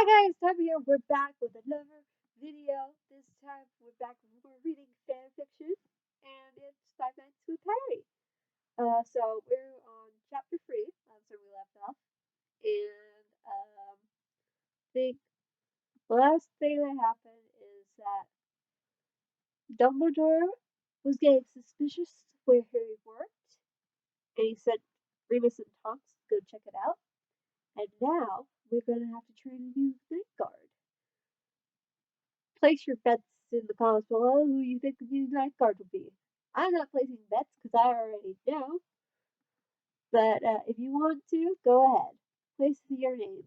Hi guys, Tab here. We're back with another video. This time we're back we're reading fanfiction, and it's Five Nights with Harry. So we're on chapter 3. That's where we left off. And the last thing that happened is that Dumbledore was getting suspicious where Harry worked, and he sent Remus and Tonks to go check it out. And now we're gonna have to train a new night guard. Place your bets in the comments below who you think the new night guard will be. I'm not placing bets because I already know, but if you want to, go ahead. Place your names.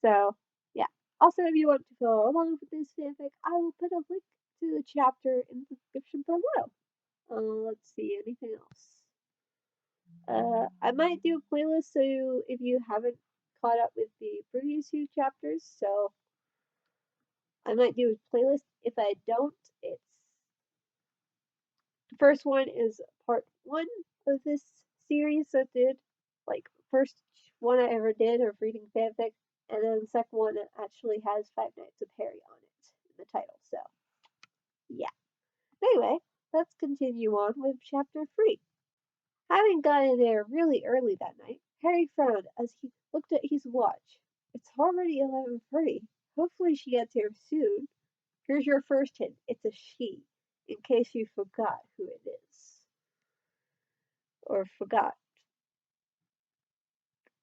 So, yeah. Also, if you want to go along with this fanfic, I will put a link to the chapter in the description below. Let's see, anything else? I might do a playlist so if you haven't caught up with the previous few chapters, so I might do a playlist. If I don't, it's the first one is part 1 of this series I did, like first one I ever did of reading fanfic, and then the second one actually has Five Nights with Harry on it in the title. So yeah. Anyway, let's continue on with chapter 3. Having gotten there really early that night, Harry frowned as he looked at his watch. It's already 11:30. Hopefully she gets here soon. Here's your first hint. It's a she, in case you forgot who it is. Or forgot.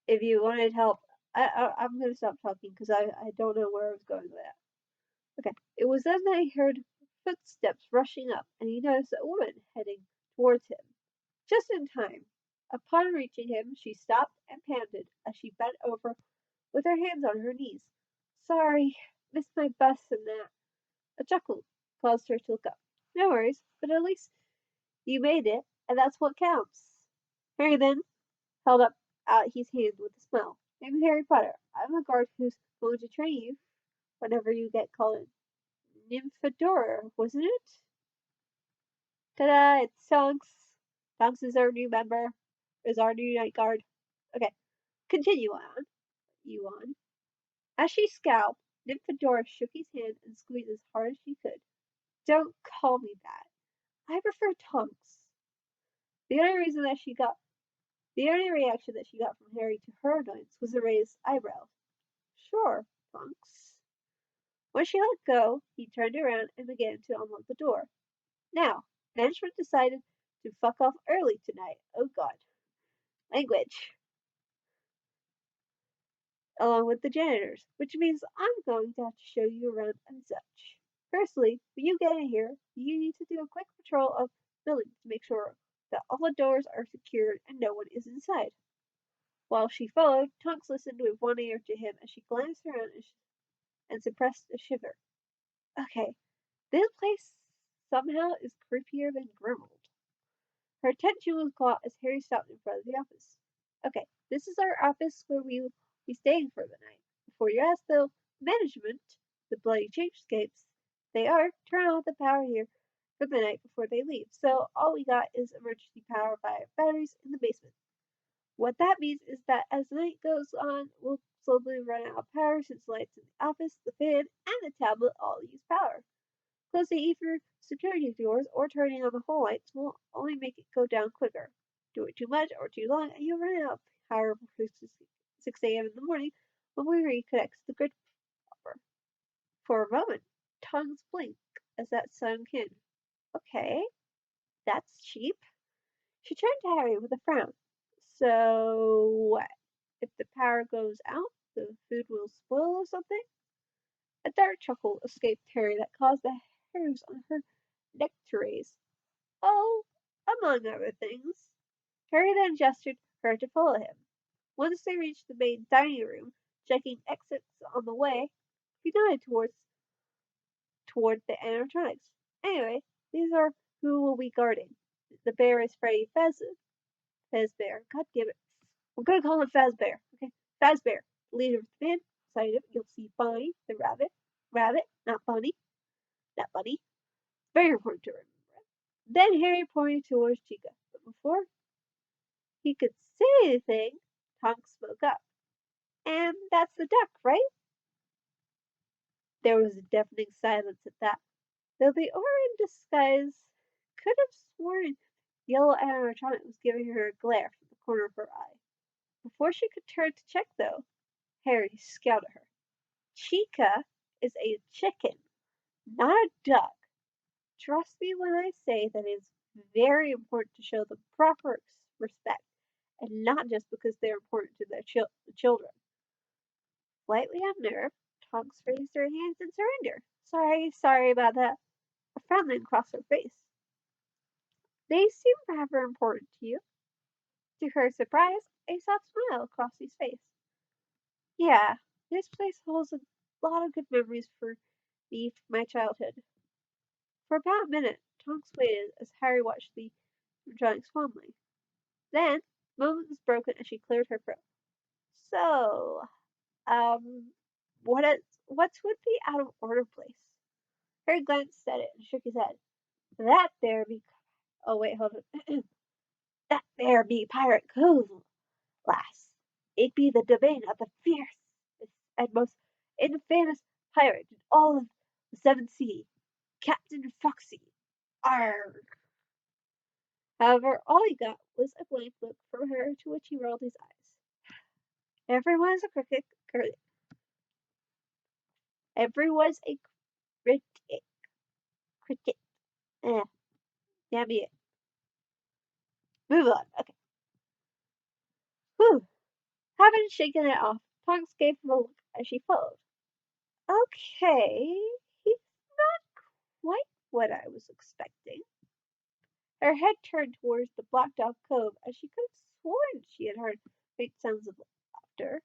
If you wanted help, I'm going to stop talking because I don't know where I was going with that. Okay. It was then that he heard footsteps rushing up, and he noticed a woman heading towards him. Just in time. Upon reaching him, she stopped and panted as she bent over with her hands on her knees. Sorry, missed my bus and that. A chuckle caused her to look up. No worries, but at least you made it, and that's what counts. Harry then held up his hand with a smile. I'm Harry Potter. I'm a guard who's going to train you whenever you get called Nymphadora, wasn't it? Ta-da! It's Tonks. Tonks is our new member. Is our new night guard. Okay, continue on. You on. As she scowled, Nymphadora shook his hand and squeezed as hard as she could. Don't call me that. I prefer Tonks. The only reason that she got The only reaction that she got from Harry to her annoyance was a raised eyebrow. Sure, Tonks. When she let go, he turned around and began to unlock the door. Now, management decided to fuck off early tonight. Oh god. Language. Along with the janitors, which means I'm going to have to show you around and such. Firstly, when you get in here, you need to do a quick patrol of the building to make sure that all the doors are secured and no one is inside. While she followed, Tonks listened with one ear to him as she glanced around and suppressed a shiver. Okay, this place somehow is creepier than Grimmauld. Her attention was caught as Harry stopped in front of the office. Okay, this is our office where we will be staying for the night. Before you ask, though, management, the bloody cheapskates, they are turn off the power here for the night before they leave. So all we got is emergency power via batteries in the basement. What that means is that as the night goes on, we'll slowly run out of power since the lights in the office, the fan, and the tablet all use power. Closing either security doors or turning on the hall lights will only make it go down quicker. Do it too much or too long, and you'll run out of power before 6 a.m. in the morning when we reconnect to the grid proper. For a moment, tongues blink as that sunk in. Okay, that's cheap. She turned to Harry with a frown. So what? If the power goes out, the food will spoil or something? A dark chuckle escaped Harry that caused the hairs on her neck to raise. Oh, among other things. Harry then gestured her to follow him. Once they reached the main dining room, checking exits on the way, he nodded toward the animatronics. Anyway, these are who will be guarding. The bear is Freddy Fazbear. God damn it. I'm gonna call him Fazbear. Okay, Fazbear, leader of the band. Side of it, you'll see Bonnie the rabbit. Rabbit, not Bunny. Not Bunny. Very important to remember. Then Harry pointed towards Chica, but before he could say anything, Tonks spoke up. And that's the duck, right? There was a deafening silence at that, though the aura in disguise could have sworn yellow animatronic was giving her a glare from the corner of her eye. Before she could turn to check, though, Harry scowled at her. Chica is a chicken, not a duck. Trust me when I say that it is very important to show them proper respect, and not just because they're important to their children. Slightly unnerved, Tonks raised her hands in surrender. Sorry about that. A frown then crossed her face. They seem rather important to you. To her surprise, a soft smile crossed his face. Yeah, this place holds a lot of good memories for me from my childhood. For about a minute, Tonks waited as Harry watched the drawings fondly. Then, the moment was broken and she cleared her throat. So, um, what's with the out of order place? Harry glanced at it and shook his head. That there be, oh wait, hold on. That there be Pirate Cove, lass. It be the domain of the fiercest and most infamous pirate in all of the seven sea, Captain Foxy. Arrgh. However, all he got was a blank look from her to which he rolled his eyes. Everyone's a everyone's a critic, critic. Eh, damn it. Move on. Okay. Whew. Having shaken it off, Tonks gave him a look as she followed. Okay, he's not quite what I was expecting. Her head turned towards the blocked off cove as she could have sworn she had heard faint sounds of laughter.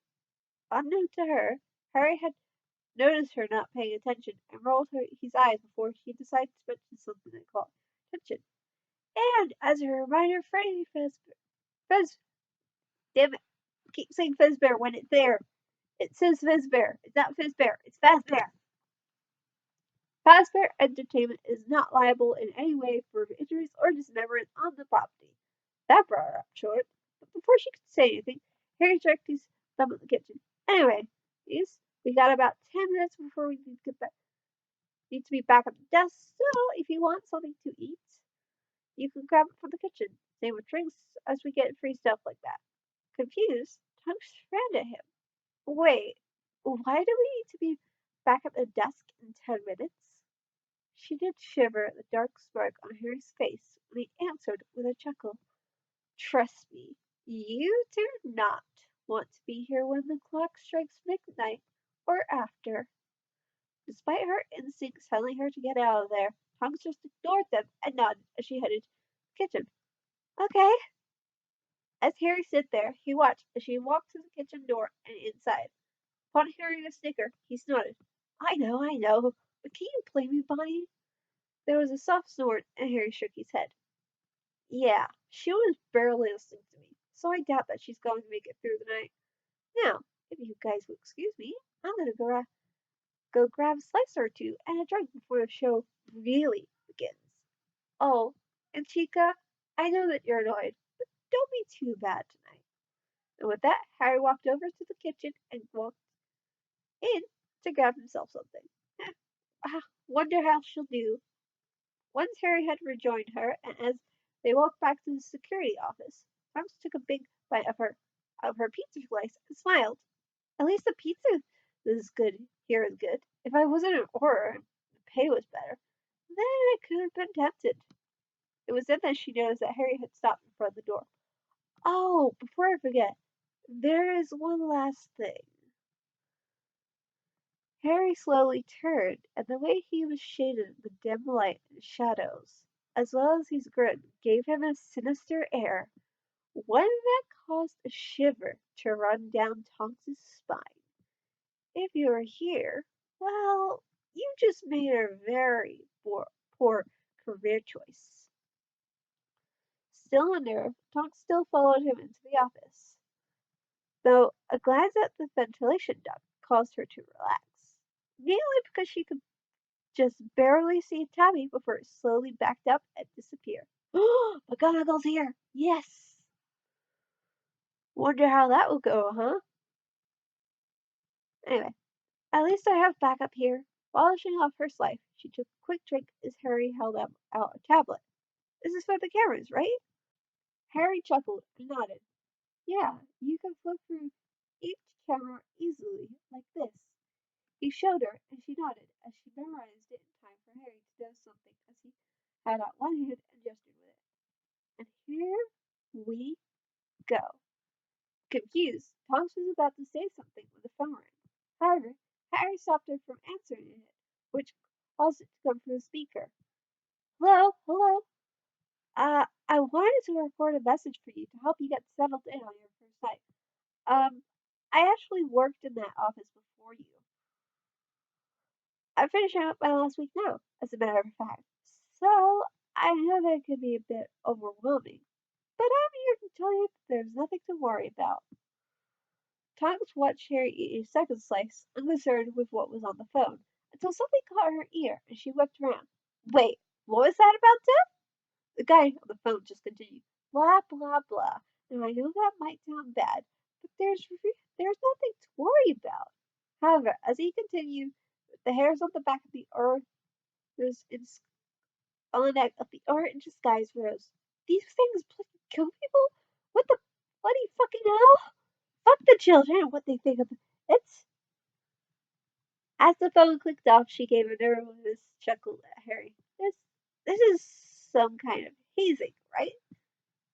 Unknown to her, Harry had noticed her not paying attention and rolled his eyes before he decided to mention something that caught attention. And as a reminder, Freddy Fizz, damn it, keep saying Fazbear when it's there. It says Fazbear. It's not Fazbear. It's Fazbear. Fazbear Entertainment is not liable in any way for injuries or dismemberment on the property. That brought her up short, but before she could say anything, Harry jerked his thumb at the kitchen. Anyway, we got about 10 minutes before we need to be back at the desk, so if you want something to eat, you can grab it from the kitchen. Same with drinks, as we get free stuff like that. Confused, Tonks frowned at him. Wait, why do we need to be back at the desk in 10 minutes? She did shiver at the dark smirk on Harry's face when he answered with a chuckle. Trust me, you do not want to be here when the clock strikes midnight or after. Despite her instincts telling her to get out of there, Tonks just ignored them and nodded as she headed to the kitchen. Okay. As Harry stood there, he watched as she walked to the kitchen door and inside. Upon hearing a snicker, he snorted. I know, but can you play me, Bonnie? There was a soft snort, and Harry shook his head. Yeah, she was barely listening to me, so I doubt that she's going to make it through the night. Now, if you guys will excuse me, I'm gonna go grab a slice or two and a drink before the show really begins. Oh, and Chica, I know that you're annoyed, but don't be too bad tonight. And with that, Harry walked over to the kitchen and walked in to grab himself something. Wonder how she'll do. Once Harry had rejoined her, and as they walked back to the security office, Tonks took a big bite of her pizza slice and smiled. At least the pizza is good here is good. If I wasn't an Auror and the pay was better, then I could have been tempted. It was then that she noticed that Harry had stopped in front of the door. Oh, before I forget, there is one last thing. Harry slowly turned, and the way he was shaded in the dim light and shadows, as well as his grin, gave him a sinister air, one that caused a shiver to run down Tonks's spine. If you were here, well, you just made a very poor career choice. Still unnerved, Tonks still followed him into the office, though a glance at the ventilation duct caused her to relax, mainly because she could just barely see Tabby before it slowly backed up and disappeared. McGonagall's here! Yes! Wonder how that will go, huh? Anyway, at least I have backup here. Polishing off her slice, she took a quick drink as Harry held out a tablet. This is for the cameras, right? Harry chuckled and nodded. Yeah, you can flip through each camera easily, like this. He showed her, and she nodded as she memorized it in time for Harry to do something as he had out one hand and gestured with it. And here we go. Confused, Tonks was about to say something when the phone rang. However, Harry stopped her from answering it, which caused it to come from the speaker. Hello, hello. I wanted to record a message for you to help you get settled in on your first night. Um, I actually worked in that office before you. I'm finishing up my last week now, as a matter of fact. So, I know that it can be a bit overwhelming, but I'm here to tell you that there's nothing to worry about. Tonks watched Harry eat a second slice, unconcerned with what was on the phone, until something caught her ear and she whipped around. Wait, what was that about Tim? The guy on the phone just continued, blah, blah, blah. Now I know that might sound bad, but there's nothing to worry about. However, as he continued, the hairs on the back of the earth on the neck of the orange disguise rose. These things kill people? What the bloody fucking hell? Fuck the children and what they think of it. As the phone clicked off, she gave a nervous chuckle at Harry. This is some kind of hazing, right?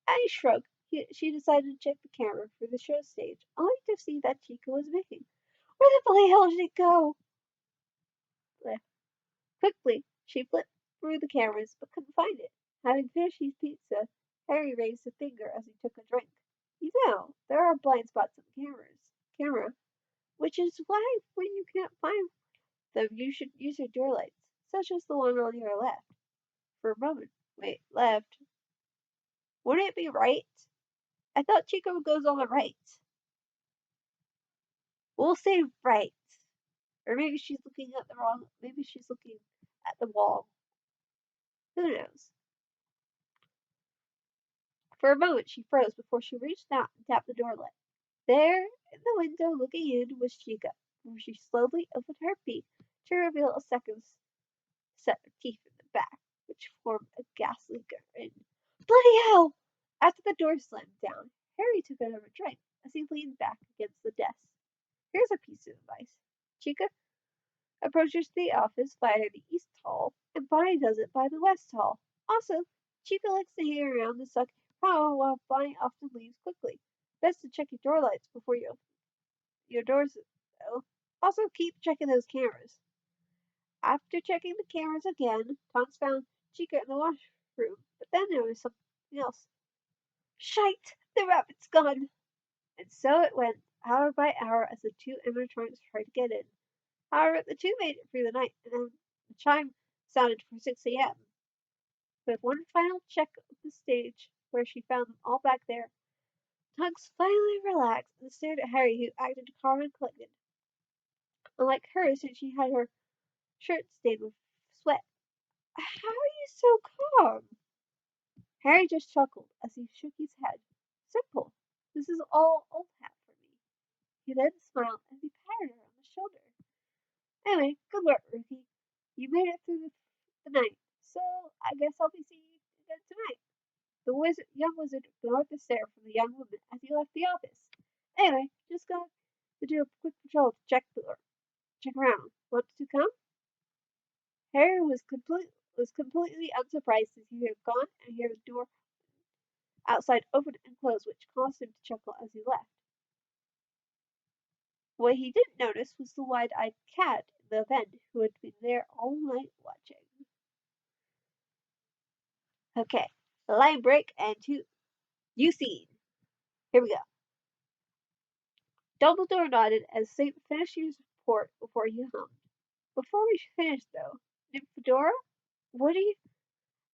And he shrugged. She decided to check the camera for the show stage, only to see that Chica was missing. Where the bloody hell did it go? Quickly, she flipped through the cameras, but couldn't find it. Having finished his pizza, Harry raised a finger as he took a drink. You know, there are blind spots in the camera, which is why when you can't find them, you should use your door lights, such as the one on your left. For a moment, wait, left. Wouldn't it be right? I thought Chico goes on the right. We'll say right. Or maybe she's looking at the wrong, maybe she's looking at the wall. Who knows? For a moment she froze before she reached out and tapped the doorlet. There, in the window looking in, was Chica, where she slowly opened her beak to reveal a second set of teeth in the back, which formed a ghastly grin. Bloody hell! After the door slammed down, Harry took another drink as he leaned back against the desk. Here's a piece of advice. Chica approaches the office via the East Hall, and Bonnie does it by the West Hall. Also, Chica likes to hang around the suck power while Bonnie often leaves quickly. Best to check your door lights before you open your doors, though. Also, keep checking those cameras. After checking the cameras again, Tonks found Chica in the washroom, but then there was something else. Shite! The rabbit's gone! And so it went, hour by hour, as the two animatronics tried to get in. However, the two made it through the night, and then the chime sounded for 6 a.m. With one final check of the stage, where she found them all back there, Tonks finally relaxed and stared at Harry, who acted calm and collected. Unlike her, since she had her shirt stained with sweat. How are you so calm? Harry just chuckled as he shook his head. Simple. This is all old hat for me. He then smiled as he patted her on the shoulder. Anyway, good work, Ruthie. You made it through the night, so I guess I'll be seeing you again tonight. Young wizard ignored the stare from the young woman as he left the office. Anyway, just got to do a quick patrol to check around. Want to come? Harry was completely unsurprised to see her gone and hear the door outside open and close, which caused him to chuckle as he left. What he didn't notice was the wide-eyed cat in the vent who had been there all night watching. Okay, line break and you scene. Here we go. Dumbledore nodded as Snape finished his report before he hummed. Before we finish, though, Nymphadora, what do you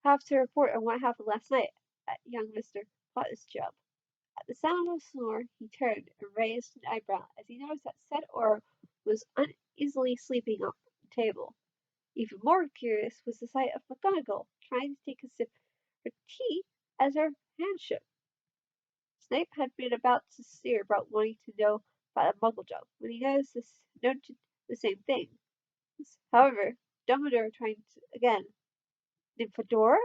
have to report on what happened last night at young Mr. Potter's At the sound of a snore, he turned and raised an eyebrow as he noticed that said Aura was uneasily sleeping on the table. Even more curious was the sight of McGonagall trying to take a sip of tea as her hand shook. Snape had been about to sneer about wanting to know about a muggle job when he noted the same thing. However, Dumbledore trying to, again, Nymphadora?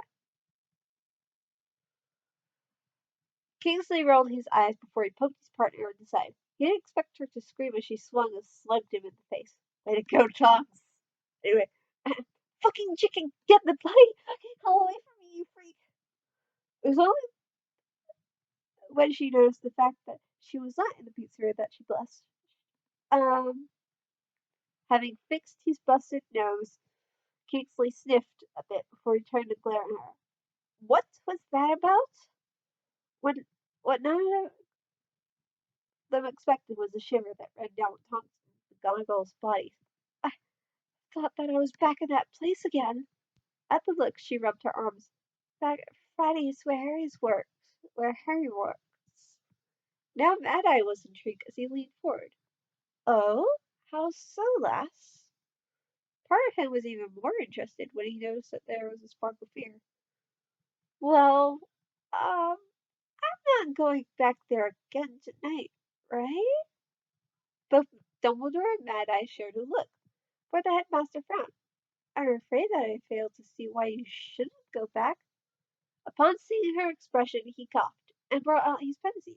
Kingsley rolled his eyes before he poked his partner in the side. He didn't expect her to scream as she swung and slugged him in the face. Way to go, Tonks! Anyway, fucking chicken, get the bloody fucking hell away from me, you freak! It was only when she noticed the fact that she was not in the pizzeria that she blushed. Um, Having fixed his busted nose, Kingsley sniffed a bit before he turned to glare at her. What was that about? What, what none of them expected was a shiver that ran down Tonks' McGonagall's body. I thought that I was back in that place again. At the look, she rubbed her arms. Back at Freddy's where Harry works. Now Mad Eye was intrigued as he leaned forward. Oh? How so, lass? Part of him was even more interested when he noticed that there was a spark of fear. Well, I'm not going back there again tonight, right? Both Dumbledore and Mad Eye shared a look, for the headmaster frowned. I'm afraid that I failed to see why you shouldn't go back. Upon seeing her expression, he coughed and brought out his pencil.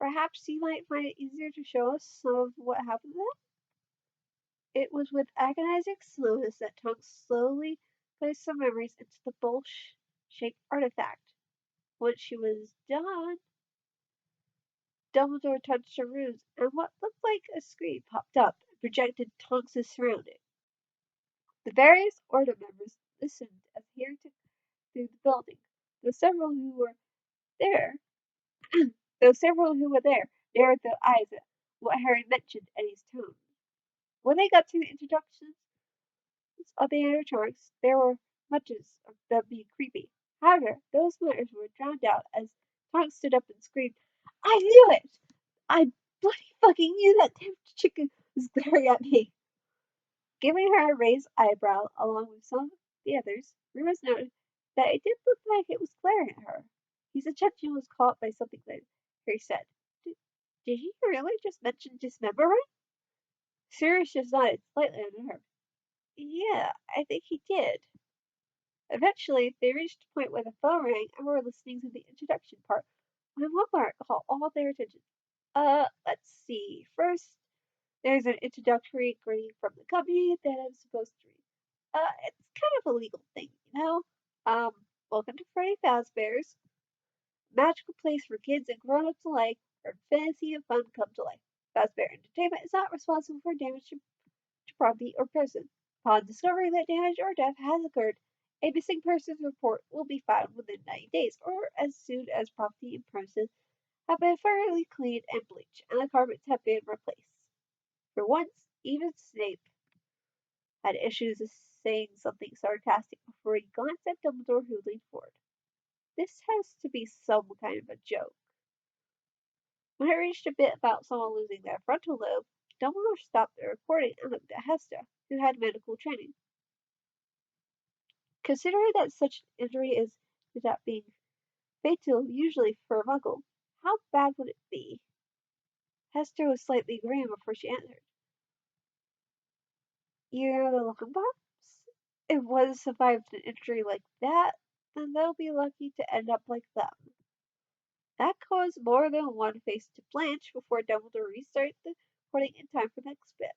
Perhaps you might find it easier to show us some of what happened then? It was with agonizing slowness that Tonks slowly placed some memories into the bowl-shaped artifact. Once she was done, Dumbledore touched her runes, and what looked like a screen popped up and projected Tonks' surroundings. The various Order members listened as Harry took through the building, though several who were there, narrowed their eyes at what Harry mentioned and his tone. When they got to the introductions of the animatronics, there were much of them being creepy. However, those matters were drowned out as Tonks stood up and screamed, I knew it! I bloody fucking knew that damn chicken was glaring at me. Giving her a raised eyebrow along with some of the others, Remus noted that it did look like it was glaring at her. His attention was caught by something that Harry said. Did he really just mention dismembering? Sirius just nodded slightly under her. Yeah, I think he did. Eventually, they reached a point where the phone rang and were listening to the introduction part when one mark caught all their attention. Let's see. First, there's an introductory greeting from the company that I'm supposed to read. It's kind of a legal thing, you know? Welcome to Freddy Fazbear's magical place for kids and grown-ups alike, where fantasy and fun come to life. Fazbear Entertainment is not responsible for damage to property or person. Upon discovering that damage or death has occurred, a missing persons report will be filed within 90 days, or as soon as property and premises have been thoroughly cleaned and bleached, and the carpets have been replaced. For once, even Snape had issues with saying something sarcastic before he glanced at Dumbledore, who leaned forward. This has to be some kind of a joke. When it reached a bit about someone losing their frontal lobe, Dumbledore stopped the recording and looked at Hester, who had medical training. Considering that such an injury is without being fatal usually for a muggle, how bad would it be? Hester was slightly green before she answered. You know the Luckenbachs? If one survived an injury like that, then they'll be lucky to end up like them. That caused more than one face to blanch before Dumbledore restarted the recording in time for the next bit.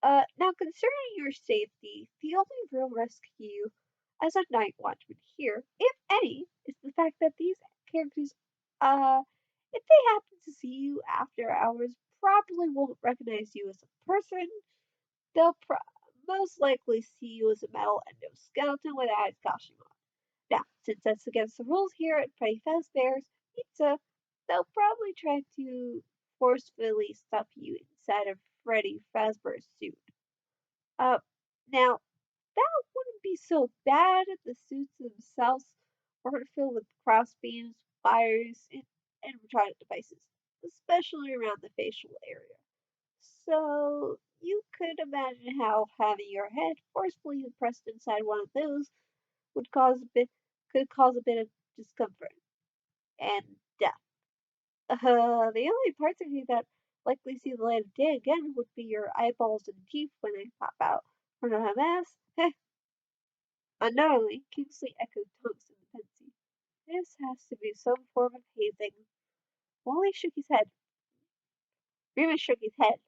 Now concerning your safety, the only real risk to you as a night watchman here, if any, is the fact that these characters, if they happen to see you after hours, probably won't recognize you as a person. They'll most likely see you as a metal endoskeleton with a head costume on. Now, since that's against the rules here at Freddy Fazbear's Pizza, they'll probably try to forcefully stuff you inside of Freddy Fazbear's suit. Uh, Now, that wouldn't be so bad if the suits themselves weren't filled with crossbeams, wires, and animatronic devices, especially around the facial area. So you could imagine how having your head forcefully pressed inside one of those would cause a bit of discomfort and death. The only parts of you that likely see the light of day again would be your eyeballs and teeth when they pop out, Or not a mask? Heh. Unknowingly, Kingsley echoed Tonks in the pensive. This has to be some form of hazing. Wally shook his head. Remus shook his head.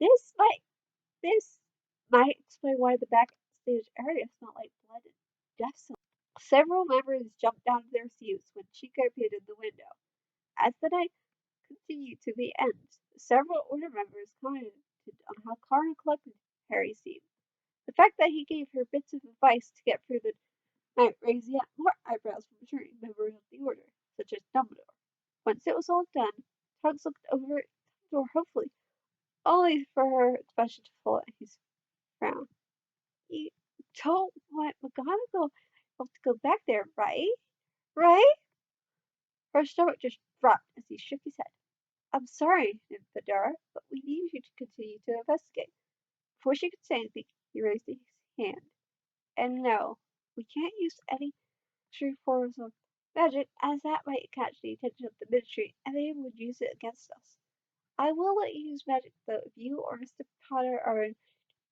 This might explain why the backstage area smelled like blood and death. Several members jumped out of their seats when Chico appeared in the window. As the night continued to the end, several order members commented on how calm and collected Harry seemed. The fact that he gave her bits of advice to get through the night raised yet more eyebrows from certain members of the order, such as Dumbledore. Once it was all done, Tugs looked over at the door hopefully, only for her expression to fall at his frown. You don't want McGonagall to go back there, right? Right? Her stomach just dropped as he shook his head. I'm sorry, Nymphadora, but we need you to continue to investigate. Before she could say anything, he raised his hand. And no, we can't use any true forms of magic, as that might catch the attention of the Ministry, and they would use it against us. I will let you use magic, though, if you or Mr. Potter are in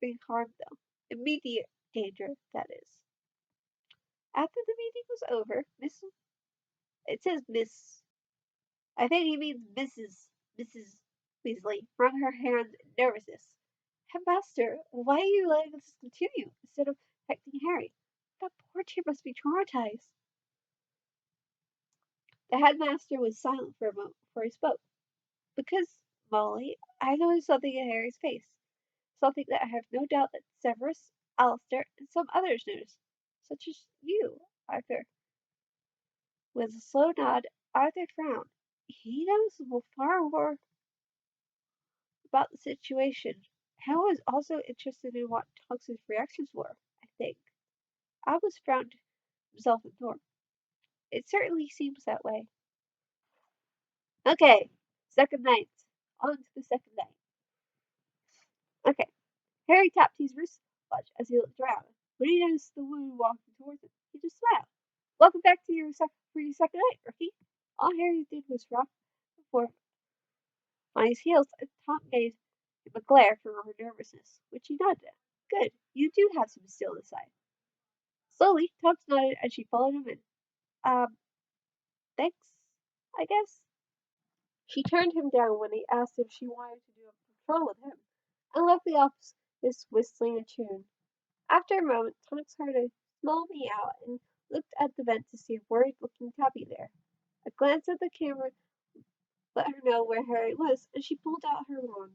being harmed, though. Immediate danger, that is. After the meeting was over, it says Miss, I think he means Mrs. Weasley, wrung her hands in nervousness. Headmaster, why are you letting this continue instead of protecting Harry? That poor dear must be traumatized. The headmaster was silent for a moment before he spoke. Because, Molly, I noticed something in Harry's face. Something that I have no doubt that Severus, Alistair, and some others noticed. Such as you, Arthur. With a slow nod, Arthur frowned. He knows far more about the situation. Harry was also interested in what Tonks's reactions were, I think. Albus frowned himself in thought. It certainly seems that way. Okay, second night. On to the second night. Okay, Harry tapped his wristwatch as he looked around. When he noticed the woman walking towards him, he just smiled. Welcome back to for your second night, rookie. All Harry did was rock before on his heels, and Tom gave him a glare from her nervousness, which he nodded at. Good, you do have some steel inside. Slowly, Tubbs nodded and she followed him in. Um, thanks, I guess. She turned him down when he asked if she wanted to do a patrol with him, and left the office whistling a tune. After a moment, Tonks heard a small meow and looked at the vent to see a worried-looking tabby there. A glance at the camera let her know where Harry was, and she pulled out her wand.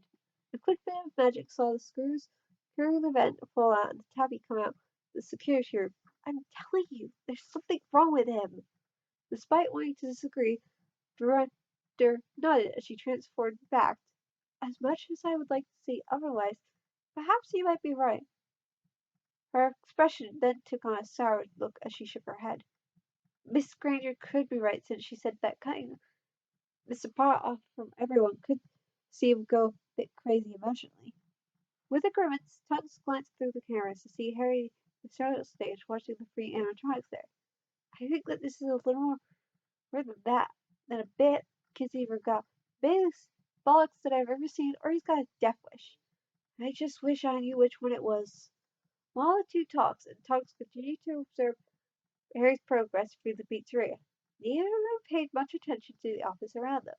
A quick bit of magic saw the screws through the vent fall out and the tabby come out the security room. I'm telling you, there's something wrong with him. Despite wanting to disagree, Director nodded as she transformed back. As much as I would like to say otherwise, perhaps you might be right. Her expression then took on a sour look as she shook her head. Miss Granger could be right since she said that cutting Mr. Potter off from everyone could see him go a bit crazy emotionally. With a grimace, Tubbs glanced through the cameras to see Harry the shadow stage watching the free animatronics there. I think that this is a little more than that, than a bit. Kid's either got the biggest bollocks that I've ever seen, or he's got a death wish. I just wish I knew which one it was. While the two talked, and Tubbs continued to observe Harry's progress through the pizzeria, neither of them paid much attention to the office around them.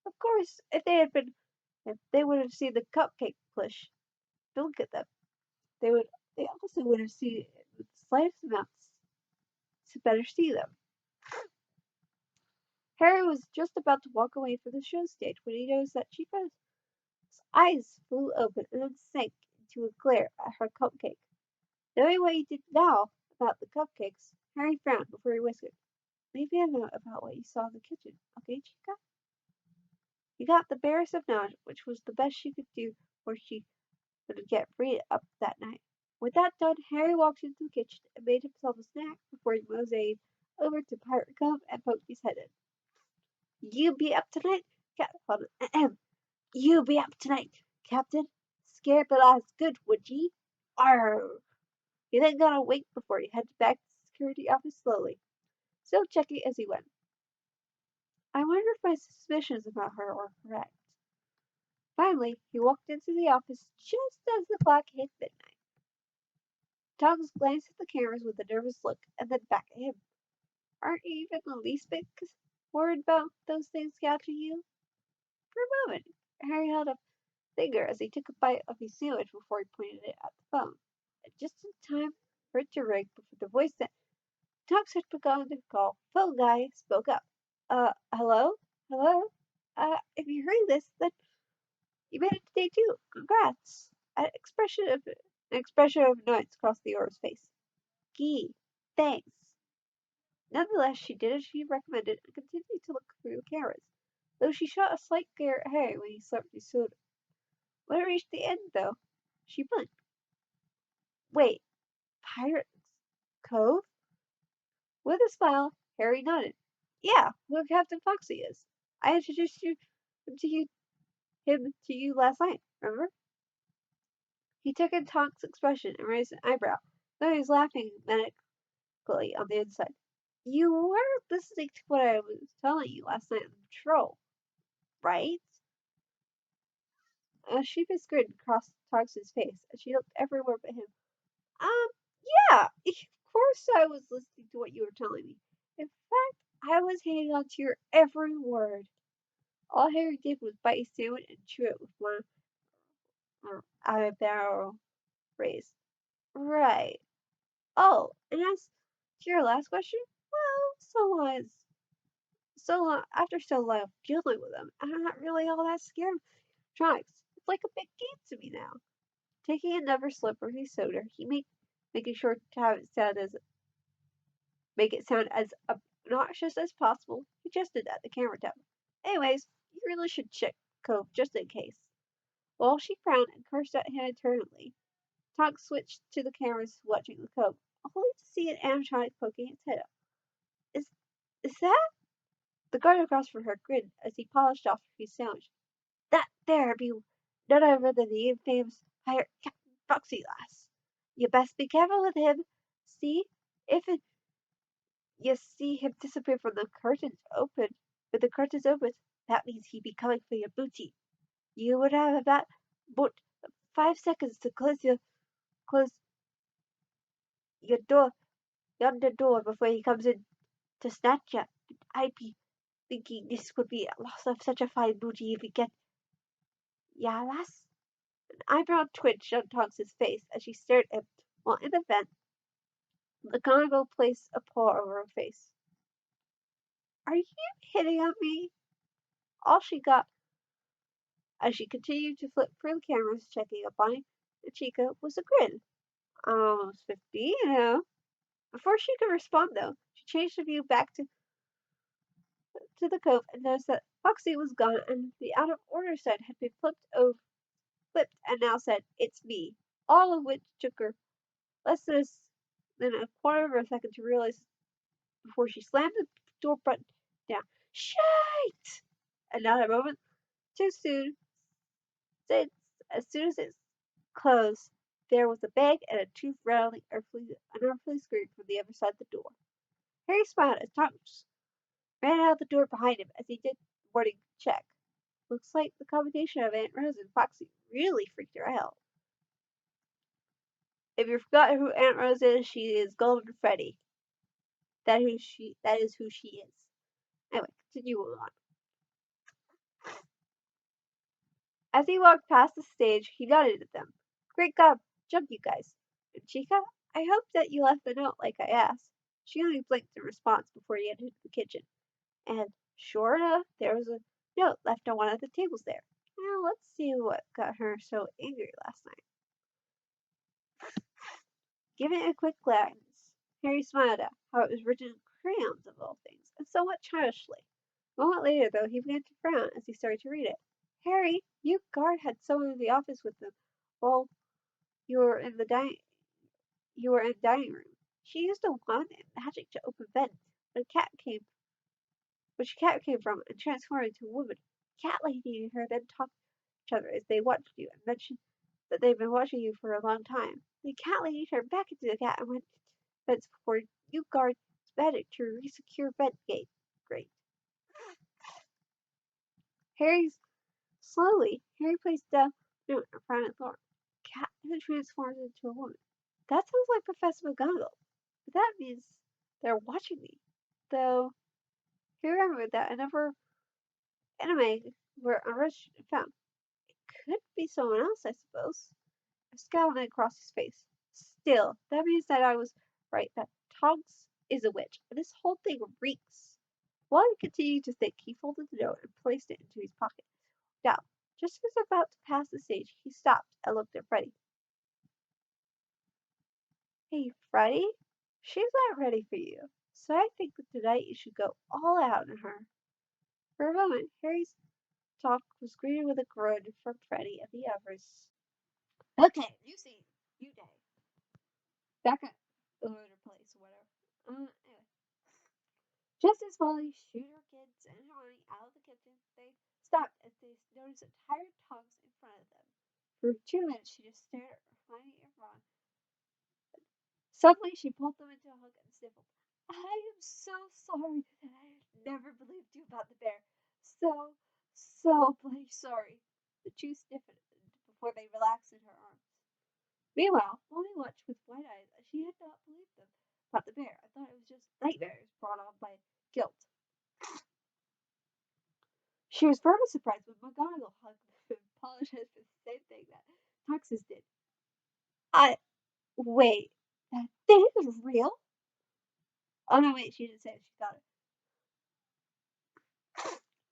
Of course, if they would have seen the cupcake push to look at them, they also would have seen it with the slightest amounts to better see them. Harry was just about to walk away from the show stage when he noticed that Chico's eyes flew open and then sank into a glare at her cupcake. Knowing what he did now about the cupcakes, Harry frowned before he whispered, Leave me a note about what you saw in the kitchen, okay, Chica? He got the barest of nod, which was the best she could do before she would get free up that night. With that done, Harry walked into the kitchen and made himself a snack before he moseyed over to Pirate Cove and poked his head in. You be up tonight? You be up tonight, Captain. Scared the last good, would ye? Arr! He then got a wink before he headed back to the security office slowly, still checking as he went. I wonder if my suspicions about her were correct. Finally, he walked into the office just as the clock hit midnight. Tonks glanced at the cameras with a nervous look and then back at him. Aren't you even the least bit worried about those things catching you? For a moment, Harry held up a finger as he took a bite of his sandwich before he pointed it at the phone. And just in time for it to ring before the voice that Tonks had begun to call phone guy spoke up. Hello? Hello? If you heard this, then you made it to day 2. Congrats. An expression of annoyance crossed the Aura's face. Gee, thanks. Nonetheless, she did as she recommended and continued to look through the cameras, though she shot a slight glare at Harry when he slurped his soda. When it reached the end, though, she blinked. Wait, Pirate's Cove? With a smile, Harry nodded. Yeah, who Captain Foxy is. I introduced him to you last night, remember? He took in Tonk's expression and raised an eyebrow, though he was laughing maniacally on the inside. You weren't listening to what I was telling you last night on the patrol, right? A sheepish grin crossed Tonks's face as she looked everywhere but him. Um, yeah, of course I was listening to what you were telling me. In fact, I was hanging on to your every word. All Harry did was bite his sandwich and chew it with one eyebrow raised. Right. Oh, and as to your last question, well, after so long of dealing with them, I'm not really all that scared of electronics. It's like a big game to me now. Taking another slip of his soda, making sure to make it sound as obnoxious as possible. He just did at the camera tab. Anyways, you really should check Cove just in case. While she frowned and cursed at him internally, Tonks switched to the cameras watching the Cove, only to see an animatronic poking its head up. Is is that? The guard across from her grinned as he polished off his sandwich. That there be none other than the infamous pirate Captain Foxy, lass. You best be careful with him. See, if you see him disappear from with the curtains open, that means he be coming for your booty. You would have about but 5 seconds to close your door, yonder door, before he comes in to snatch you. I'd be thinking this would be a loss of such a fine booty if we get ya, lass. An eyebrow twitched on Tonks's face as she stared at him, while in the vent, the congo placed a paw over her face. Are you hitting on me? All she got as she continued to flip through the cameras, checking up on Chica, was a grin. Almost 50, you know. Before she could respond, though, she changed the view back to the cove and noticed that Foxy was gone and the out of order sign had been flipped and now said, It's me. All of which took her less than a quarter of a second to realize before she slammed the door button down. Shite! And not a moment too soon, since as soon as it closed, there was a bang and a tooth rattling unearthly scream from the other side of the door. Harry smiled as Tonks ran out the door behind him as he did the boarding check. Looks like the combination of Aunt Rose and Foxy really freaked her out. If you forgot who Aunt Rose is, she is Golden Freddy. That is who she is. Anyway, continue on. As he walked past the stage, he nodded at them. Great jump, you guys. And Chica, I hope that you left the note like I asked. She only blinked in response before he entered the kitchen. And sure enough, there was a note left on one of the tables there. Now let's see what got her so angry last night. Giving it a quick glance, Harry smiled at how it was written in crayons of all things, and somewhat childishly. A moment later, though, he began to frown as he started to read it. Harry, you guard had someone in the office with them while you were in the dining room. She used a wand and magic to open vents, but which cat came from and transformed into a woman. Cat Lady and her then talked to each other as they watched you and mentioned that they've been watching you for a long time. The Cat Lady turned back into the cat and went to vents before you guard magic to resecure vent gate. Great. Harry placed down the note and frowned at Thorn. Cat who transformed into a woman. That sounds like Professor McGonagall. But that means they're watching me. Though, you remember that another anime were unregistered and found. Could be someone else, I suppose. A scowl went across his face. Still, that means that I was right, that Tonks is a witch, and this whole thing reeks. While he continued to think, he folded the note and placed it into his pocket. Now, just as he was about to pass the stage, he stopped and looked at Freddie. Hey, Freddie, she's not ready for you, so I think that tonight you should go all out on her. For a moment, Harry's talk was greeted with a groan from Freddie and the others. Okay, you see, you day. Back at the place or whatever. Anyway. Just as Molly shooed her kids and Johnny out of the kitchen, they stopped as they noticed a tired Tonks in front of them. For 2 minutes, she just stared at Hermione and Ron. Suddenly, she pulled them into a hug and sniffled. I am so sorry that I never believed you about the bear. So bloody sorry. The two stiffened before they relaxed in her arms. Meanwhile, Molly watched with wide eyes as she had not believed them about the bear. I thought it was just nightmares brought on by guilt. She was very surprised when McGonagall hugged and apologized for the same thing that Toxus did. Wait, that thing is real? Oh no, wait, she didn't say it. She got it.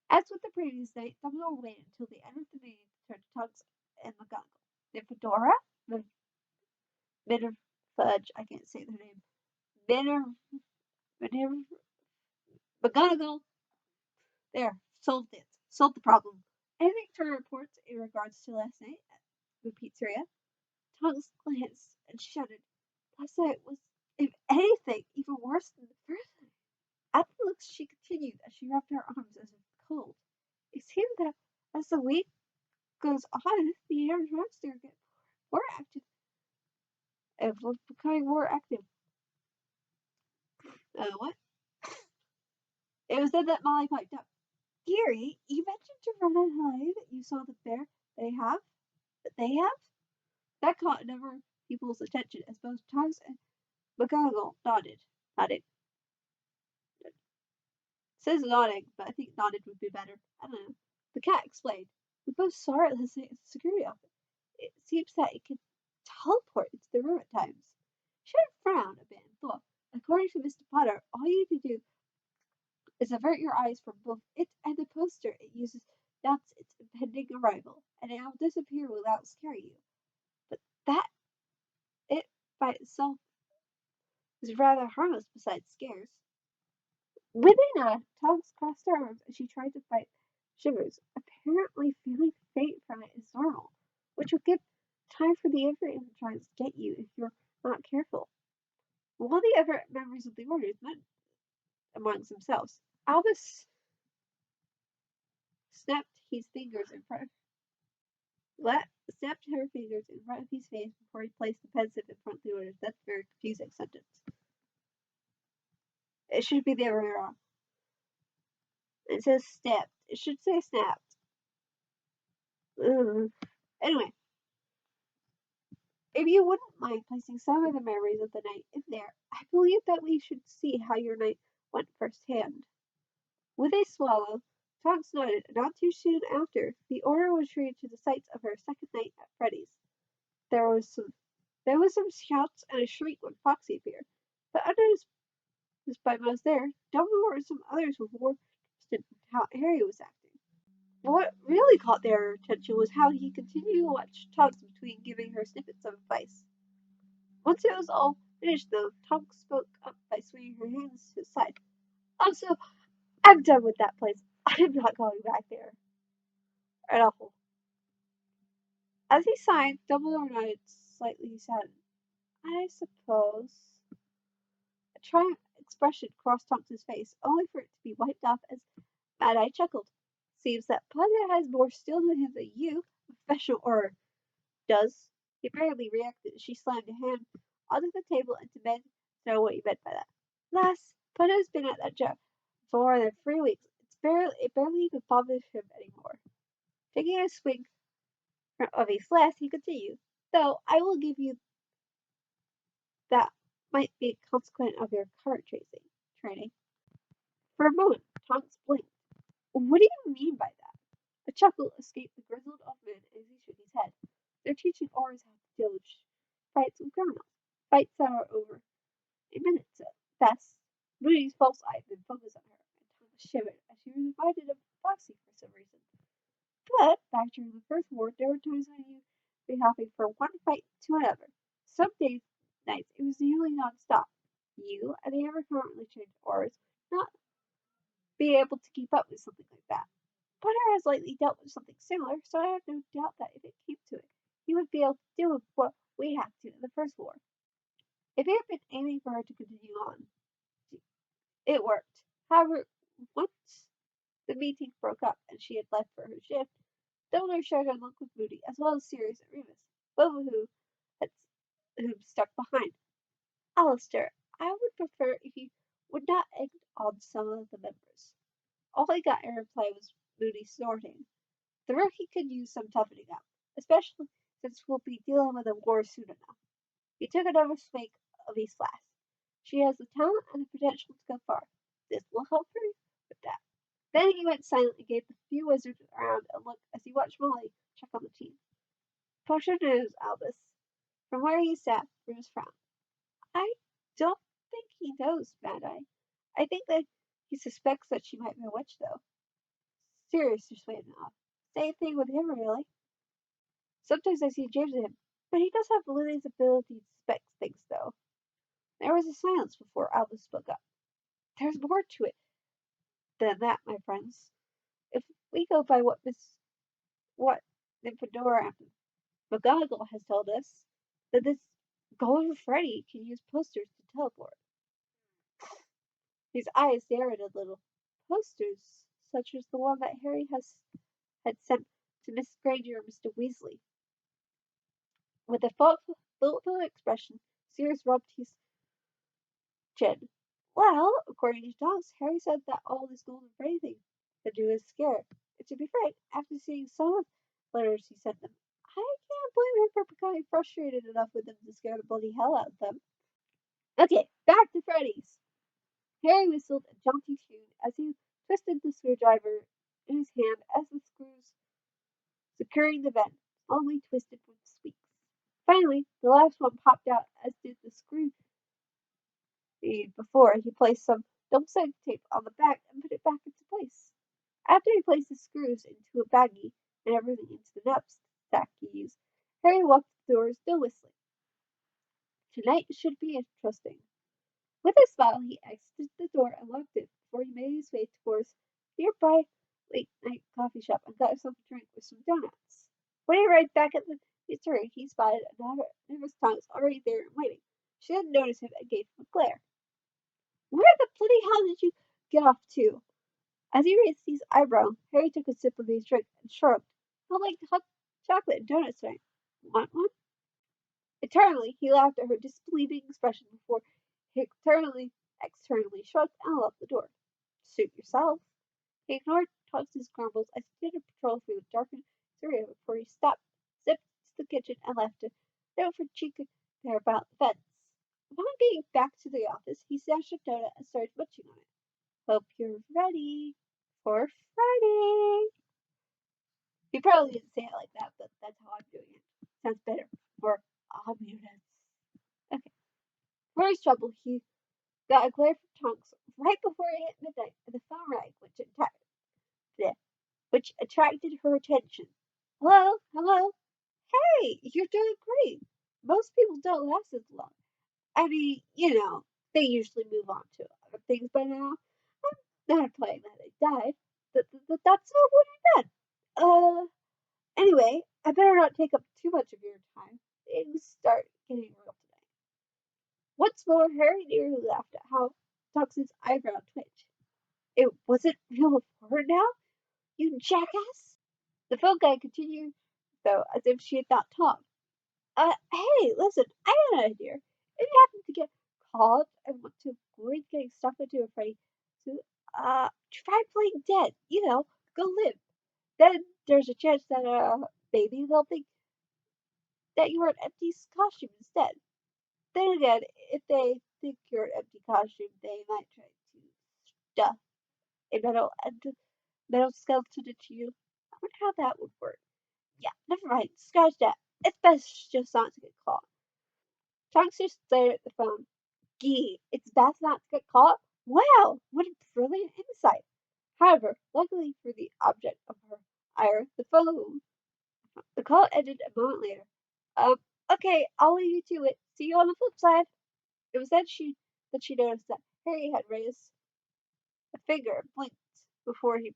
As with the previous night, Dumbledore waited until the end of the meeting to turn to Tonks and McGonagall. Then Fedora, Fudge, I can't say their name. McGonagall, there, solved it. Solved the problem. Anything to report in regards to last night at the pizzeria? Tonks glanced and shuddered. Last night was, if anything, even worse than the first night. At the looks, she continued as she rubbed her arms as if cold. It seemed that as the week goes on, the animatronics get more active and was becoming more active. What? It was then that Molly piped up. Dearie, you mentioned to Ron and Holly that you saw the bear they have? That caught another people's attention as both Tonks and McGonagall nodded. Nodded. It says nodding, but I think nodded would be better. I don't know. The cat explained. We both saw it at the security office. It seems that it can teleport into the room at times. She frowned a bit and thought, according to Mr. Potter, all you need to do is avert your eyes from both it and the poster it uses announce its impending arrival, and it will disappear without scaring you. But that it by itself is rather harmless besides scares. With a nod, Tonks crossed her arms and she tried to fight shivers. Apparently feeling faint from it is normal, which will give time for the other animatronics to get you if you're not careful. While the other members of the order met amongst themselves, Albus snapped his fingers in front snapped her fingers in front of his face before he placed the pensive in front of the orders. That's a very confusing sentence. It should be the other way around. It says snapped. It should say snapped. Anyway, if you wouldn't mind placing some of the memories of the night in there, I believe that we should see how your night went firsthand. With a swallow, Tonks nodded, and not too soon after, the order was treated to the sights of her second night at Freddy's. There was some shouts and a shriek when Foxy appeared, but unnoticed by most there, Dumbledore and some others were more interested in how Harry was acting. What really caught their attention was how he continued to watch Tonks between giving her snippets of advice. Once it was all finished, though, Tonks spoke up by swinging her hands to the side. Also, I'm done with that place. I'm not going back there. At all. As he sighed, Dumbledore nodded, slightly saddened. I suppose. A triumphant expression crossed Tonks's face, only for it to be wiped off as Mad Eye chuckled. Seems that Potter has more skill in him than you, professional or does. He barely reacted as she slammed a hand onto the table and demanded to know what you meant by that. Lass, Potter's been at that job for more than 3 weeks. It barely even bothers him anymore. Taking a swig of his glass, he continued, though I will give you that might be a consequence of your card chasing training. For a moment, Tonks blinked. What do you mean by that? A chuckle escaped the grizzled old man as he shook his head. They're teaching ours how to deal with fights with criminals. Fights that are over in minutes at best. Moody's false eyed then focused on her, and Thomas shivered as she was reminded of Foxy for some reason. But back during the First War, there were times when you'd be hopping from one fight to another. Some days, nights, it was nearly non-stop. You and the ever currently changed oars not be able to keep up with something like that. Potter has lately dealt with something similar, so I have no doubt that if it came to it, he would be able to do what we had to in the First War. If he had been aiming for her to continue on, it worked. However, once the meeting broke up and she had left for her shift, Dumbledore shared a look with Moody as well as Sirius and Remus, both of had whom stuck behind. Alistair, I would prefer if you would not egg on some of the members. All he got in reply was Moody snorting. The rookie could use some toughening up, especially since we'll be dealing with a war soon enough. He took another swig of his glass. She has the talent and the potential to go far. This will help her with that. Then he went silent and gave the few wizards around a look as he watched Molly check on the team. Potter knows Albus. From where he sat, Remus frowned. I don't think he knows, Mad Eye. I think that he suspects that she might be a witch, though. Sirius just waved off. Same thing with him, really. Sometimes I see James in him, but he does have Lily's ability to suspect things, though. There was a silence before Albus spoke up. There's more to it than that, my friends. If we go by what Nymphadora and McGonagall has told us, that this Golden Freddy can use posters to teleport. His eyes narrowed a little. Posters, such as the one that Harry had sent to Miss Granger and Mr. Weasley. With a thoughtful expression, Sirius rubbed his chin. Well, according to Tonks, Harry said that all this Golden Freddy thing to do is scared. And to be frank, after seeing some of the letters he sent them, I can't blame him for becoming frustrated enough with them to scare the bloody hell out of them. Okay, back to Freddy's. Harry whistled a jaunty tune as he twisted the screwdriver in his hand as the screws securing the vent slowly twisted with squeaks. Finally, the last one popped out, as did the screw before. He placed some double-sided tape on the back and put it back into place. After he placed the screws into a baggie and everything into the knapsack he used, Harry walked the door, still whistling. Tonight should be interesting. With a smile, he exited the door and locked it before he made his way towards a nearby late-night coffee shop and got himself a drink with some donuts. When he arrived back at the pizzeria, he spotted a nervous Tonks already there and waiting. She didn't notice him and gave him a glare. Where the bloody hell did you get off to? As he raised his eyebrow, Harry took a sip of his drink and shrugged. I like hot chocolate and donuts tonight. Want one? Internally, he laughed at her disbelieving expression before he externally shrugged and locked the door. Suit yourself. He ignored Tonks's grumbles as he did a patrol through the darkened area before he stopped, zipped to the kitchen, and left a note for Chica there about the fence. Upon getting back to the office, he snatched a donut and started munching on it. Hope you're ready for Friday. He probably didn't say it like that, but that's how I'm doing it. Sounds better. For omnibus. Okay. For his trouble, he got a glare from Tonks right before it hit midnight, and the phone rang, which attracted her attention. Hello? Hello? Hey, you're doing great. Most people don't last as long. I mean, they usually move on to other things by now. I'm not implying that they died. That's not what I meant. Anyway, I better not take up too much of your time. Things start getting real today. Once more, Harry nearly laughed at how Tux's eyebrow twitched. It wasn't real for her now, you jackass. The phone guy continued, though, as if she had not talked. Hey, listen, I got an idea. If you happen to get caught and want to avoid getting stuck into a Freddy suit, try playing dead. Go live. Then there's a chance that, maybe they'll think that you are an empty costume instead. Then again, if they think you're an empty costume, they might try to stuff a metal skeleton into you. I wonder how that would work. Yeah, never mind. Scratch that. It's best just not to get caught. Tonks just stared at the phone. Gee, it's best not to get caught? Wow, what a brilliant insight. However, luckily for the object of her ire, the call ended a moment later. Um, okay, I'll leave you to it. See you on the flip side. It was then she noticed that Harry had raised a finger and blinked before he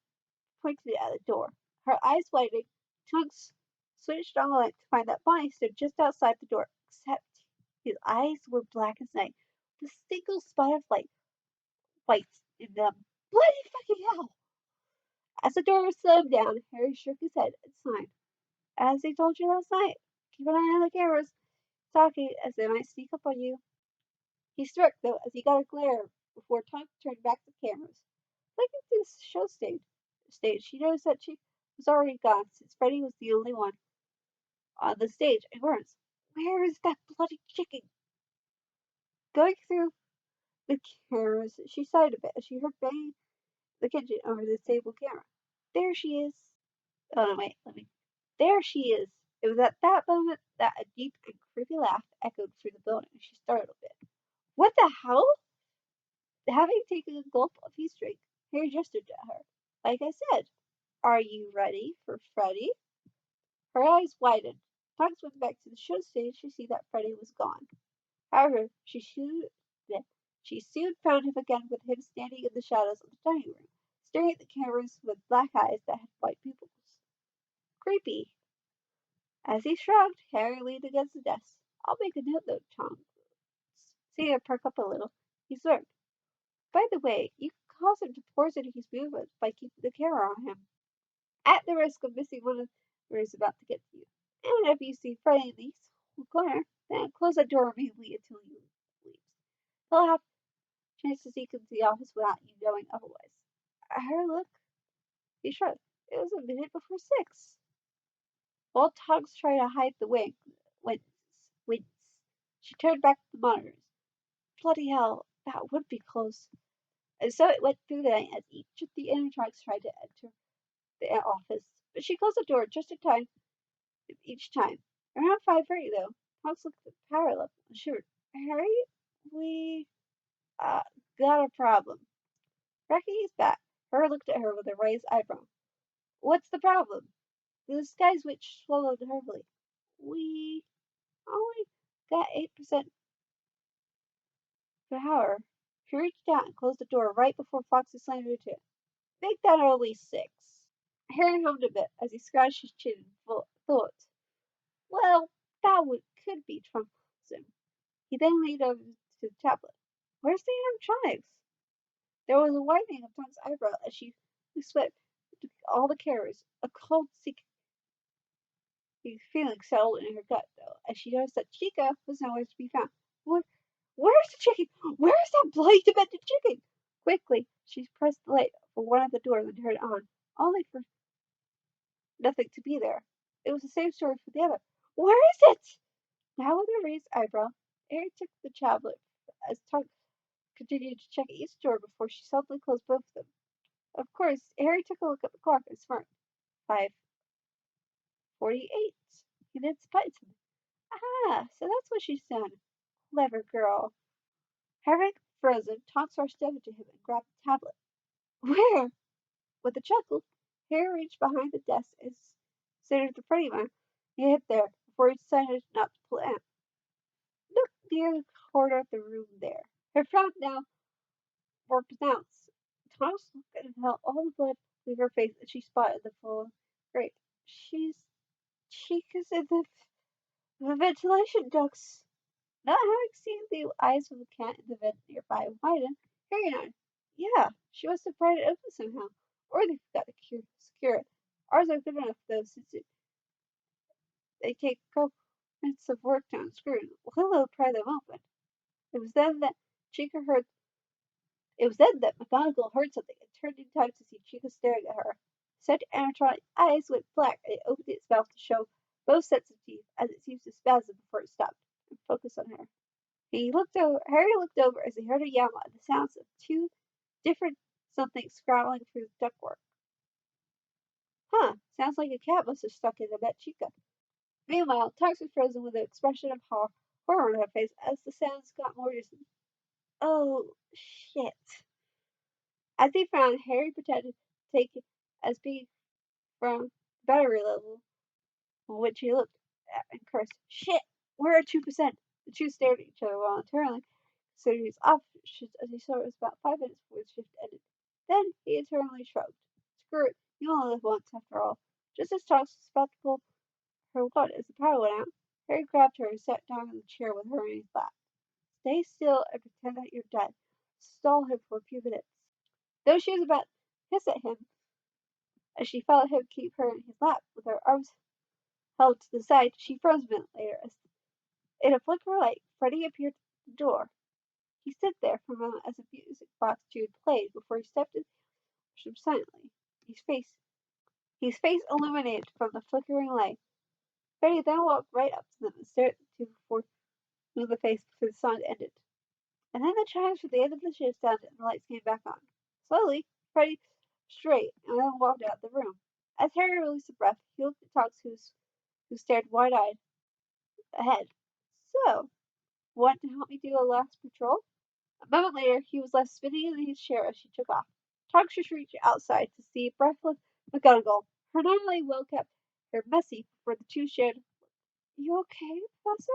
pointed at the door. Her eyes widening, Tonks switched on the light to find that Bonnie stood just outside the door, except his eyes were black as night, with a single spot of white in them. Bloody fucking hell! As the door slammed down, Harry shook his head and sighed. As I told you last night, keep an eye on the cameras, talking as they might sneak up on you. He struck, though, as he got a glare before Tonks turned back the cameras. Looking through the show stage, she noticed that she was already gone, since Freddie was the only one on the stage and groans. Where is that bloody chicken? Going through the cameras, she sighed a bit as she heard banging the kitchen over the table camera. There she is. Oh no, wait, let me. There she is. It was at that moment that a deep and creepy laugh echoed through the building. She startled a bit. What the hell? Having taken a gulp of his drink, Harry gestured at her. Like I said, are you ready for Freddie? Her eyes widened. Tonks went back to the show stage to see that Freddie was gone. However, she soon found him again with him standing in the shadows of the dining room, staring at the cameras with black eyes that had white pupils. Creepy. As he shrugged, Harry leaned against the desk. I'll make a note, though, Tonks. See her perk up a little. He smirked. By the way, you can cause him to poison his movements by keeping the camera on him, at the risk of missing one of who's about to get to you. And if you see Freddie in the corner, then close the door immediately until he leaves. He'll have a chance to sneak into the office without you knowing otherwise. Her look, he shrugged. It was a minute before 6. While Tonks tried to hide the wince, she turned back to the monitors. Bloody hell, that would be close. And so it went through the night as each of the animatronics tried to enter the office, but she closed the door just in time each time. Around 5:30, though, Tonks looked at the power level and shivered. Harry, we uh, got a problem. Rocky's back. Harry looked at her with a raised eyebrow. What's the problem? The disguise witch swallowed heavily. We only got 8% power. She reached out and closed the door right before Foxy slammed into it. Make that only 6. Harry hummed a bit as he scratched his chin in thought. Well, that could be troublesome. He then leaned over to the tablet. Where's the animatronics? There was a widening of Tom's eyebrow as she swept all the cameras. A cold, sick feeling settled in her gut, though, as she noticed that Chica was nowhere to be found. Where's the chicken? Where's that bloody demented chicken? Quickly, she pressed the light for one of the doors and turned it on, only for nothing to be there. It was the same story for the other. Where is it? Now with a raised eyebrow, Harry took the tablet as Tom continued to check each door before she softly closed both of them. Of course, Harry took a look at the clock and smirked. 5:48. He then spotted something. Ah, so that's what she's done. Clever girl. Having frozen, Tonks rushed over to him and grabbed the tablet. Where? With a chuckle, Harry reached behind the desk and considered the pretty one he hid there before he decided not to pull it out. Look near the corner of the room there. Her frown now more pronounced. Tonks looked and felt all the blood leave her face as she spotted the full grate. She is in the ventilation ducts. Not having seen the eyes of the cat in the vent nearby widen, Harry nodded. Yeah, she must have pried it open somehow. Or they forgot to secure it. Ours are good enough, though, since they take moments of work to unscrew. Willow pry them open. It was then that Chica heard. It was then that McGonagall heard something and turned in time to see Chica staring at her. Said animatronic eyes went black and it opened its mouth to show both sets of teeth as it seemed to spasm before it stopped and focused on her. Harry looked over as he heard a yell and the sounds of two different somethings scrabbling through the ductwork. Huh, sounds like a cat must have stuck into that chica. Meanwhile, Tux was frozen with an expression of horror on her face as the sounds got more distant. Oh, shit. As he frowned, Harry pretended to take it as being from battery level, on which he looked at and cursed. Shit, we're at 2%. The two stared at each other voluntarily, considering his options as he saw it was about 5 minutes before the shift ended. Then he internally shrugged. Screw it, you only live once after all. Just as Tonks was about to pull her gun as the power went out, Harry grabbed her and sat down in the chair with her in his lap. Stay still and pretend that you're dead. Stall him for a few minutes. Though she was about to hiss at him as she felt him keep her in his lap with her arms held to the side, she froze a minute later as in a flicker of light Freddie appeared at the door. He stood there for a moment as the music box tune played before he stepped in and silently, his face illuminated from the flickering light. Freddie then walked right up to them and stared at the two before moving the face before the song ended. And then the chimes for the end of the shift sounded and the lights came back on. Slowly, Freddie straight and then walked out of the room. As Harry released a breath, he looked at Tonks, who stared wide-eyed ahead. So, want to help me do a last patrol? A moment later, he was left spinning in his chair as she took off. Tonks just reached outside to see breathless McGonagall, her normally well-kept hair messy before the two shared. You okay, Professor?